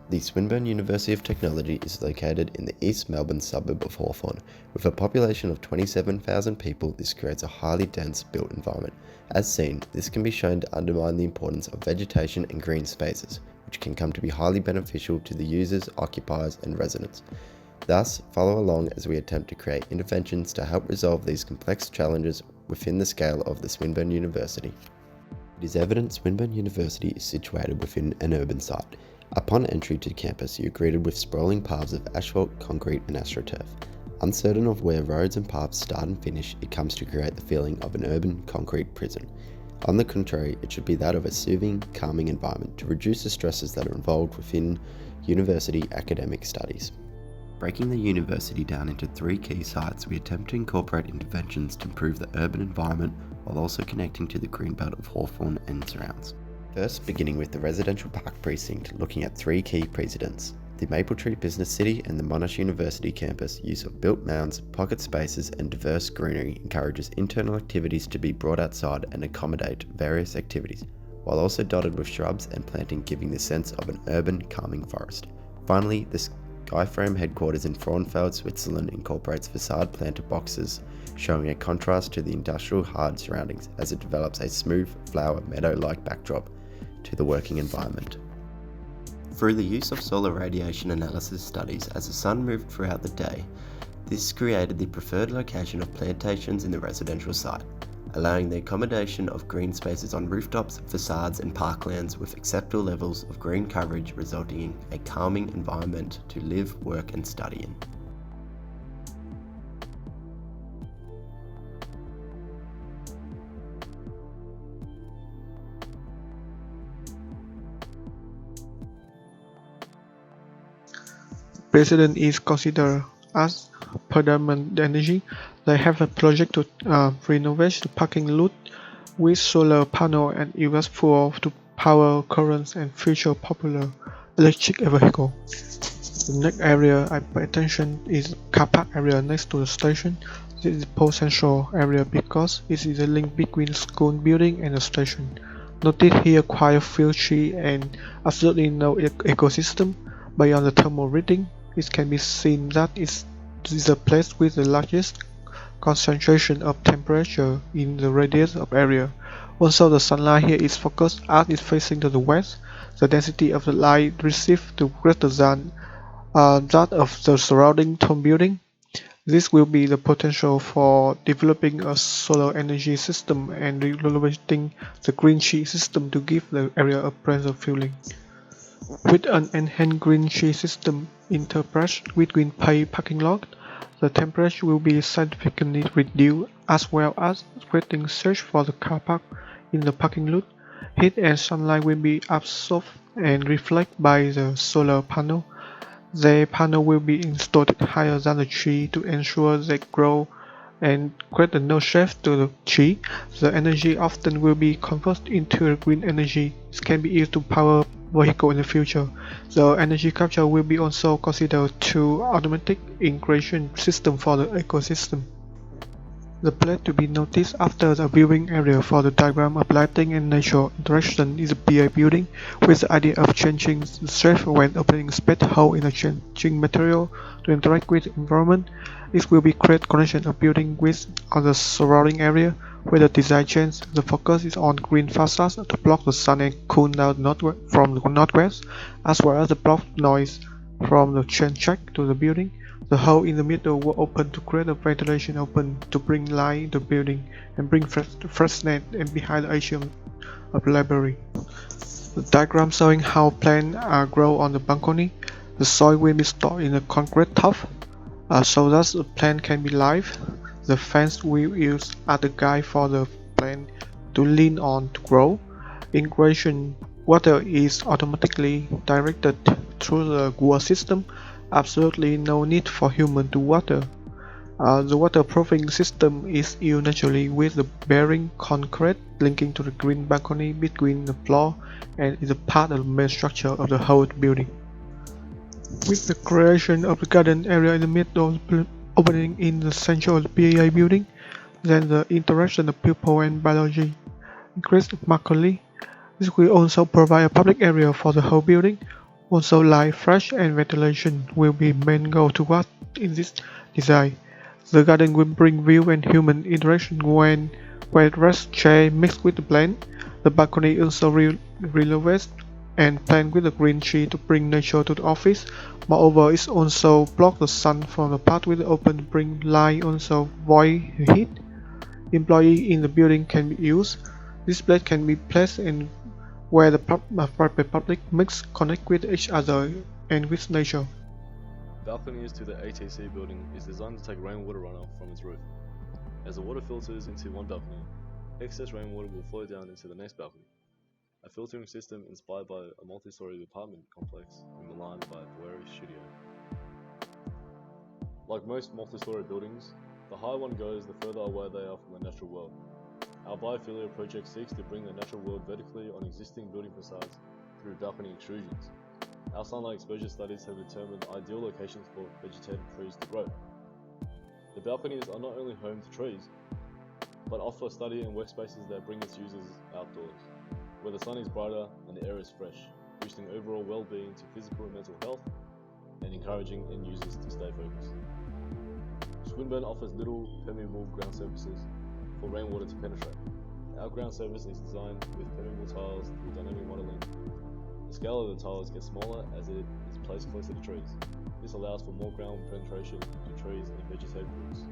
The Swinburne University of Technology is located in the East Melbourne suburb of Hawthorn. With a population of 27,000 people, this creates a highly dense built environment. As seen, this can be shown to undermine the importance of vegetation and green spaces, which can come to be highly beneficial to the users, occupiers and residents. Thus, follow along as we attempt to create interventions to help resolve these complex challenges within the scale of the Swinburne University. It is evident Swinburne University is situated within an urban site. Upon entry to campus, you are greeted with sprawling paths of asphalt, concrete and astroturf. Uncertain of where roads and paths start and finish, it comes to create the feeling of an urban concrete prison. On the contrary, it should be that of a soothing, calming environment to reduce the stresses that are involved within university academic studies. Breaking the university down into 3 key sites, we attempt to incorporate interventions to improve the urban environment while also connecting to the greenbelt of Hawthorn and surrounds. First, beginning with the residential park precinct, looking at 3 key precedents: the Maple Tree Business City and the Monash University campus. Use of built mounds, pocket spaces and diverse greenery encourages internal activities to be brought outside and accommodate various activities, while also dotted with shrubs and planting, giving the sense of an urban calming forest. Finally, the Skyframe headquarters in Frauenfeld, Switzerland incorporates facade planter boxes, showing a contrast to the industrial hard surroundings as it develops a smooth, flower, meadow-like backdrop to the working environment. Through the use of solar radiation analysis studies as the sun moved throughout the day, this created the preferred location of plantations in the residential site, allowing the accommodation of green spaces on rooftops, facades and parklands with acceptable levels of green coverage, resulting in a calming environment to live, work and study in. President is considered as predominant energy. They have a project to renovate the parking lot with solar panel and US fuel to power currents and future popular electric vehicle. The next area I pay attention is car park area next to the station. This is a potential area because it is a link between the school building and the station. Notice here quite a few trees and absolutely no ecosystem. Beyond the thermal reading, it can be seen that it is a place with the largest concentration of temperature in the radius of area. Also, the sunlight here is focused as it's facing to the west. The density of the light received is greater than that of the surrounding tall building. This will be the potential for developing a solar energy system and renovating the green tree system to give the area a pleasant feeling. With an enhanced green tree system interspersed with green paved parking lot, the temperature will be significantly reduced as well as creating search for the car park in the parking lot. Heat and sunlight will be absorbed and reflected by the solar panel. The panel will be installed higher than the tree to ensure they grow and create no shade to the tree. The energy often will be converted into green energy. It can be used to power vehicle in the future. The energy capture will be also considered to automatic integration system for the ecosystem. The place to be noticed after the viewing area for the diagram of lighting and nature interaction is a BA building, with the idea of changing the shape when opening space hole in a changing material to interact with the environment. It will be create connection of building with other surrounding area. With the design change, the focus is on green facades to block the sun and cool down from the northwest, as well as the block noise from the train track to the building. The hole in the middle will open to create a ventilation open to bring light into the building and bring freshness and behind the atrium of the library. The diagram showing how plants grow on the balcony. The soil will be stored in a concrete top so that the plant can be live. The fence will use as a guide for the plant to lean on to grow. Irrigation water is automatically directed through the water system. Absolutely no need for human to water. The waterproofing system is used naturally with the bearing concrete linking to the green balcony between the floor and is a part of the main structure of the whole building. With the creation of the garden area in the middle of the opening in the center of the BAI building, then the interaction of people and biology increased markedly. This will also provide a public area for the whole building. Also, light, fresh, and ventilation will be main goal to what in this design. The garden will bring view and human interaction when rest chair mixed with the plant. The balcony also renovated and planted with a green tree to bring nature to the office. Moreover, it also block the sun from the path with the open to bring light, also void heat. Employees in the building can be used. This place can be placed in where the private public mix connect with each other and with nature. Balconies to the ATC building is designed to take rainwater runoff from its roof. As the water filters into one balcony, excess rainwater will flow down into the next balcony. A filtering system inspired by a multi-story apartment complex in Milan by Boeri Studio. Like most multi-story buildings, the higher one goes, the further away they are from the natural world. Our Biophilia project seeks to bring the natural world vertically on existing building facades through balcony extrusions. Our sunlight exposure studies have determined ideal locations for vegetative trees to grow. The balconies are not only home to trees, but offer study and workspaces that bring its users outdoors, where the sun is brighter and the air is fresh, boosting overall well-being to physical and mental health, and encouraging end users to stay focused. Swinburne offers little permeable ground surfaces for rainwater to penetrate. Our ground surface is designed with permeable tiles through dynamic modelling. The scale of the tiles gets smaller as it is placed closer to trees. This allows for more ground penetration to trees and vegetative roots.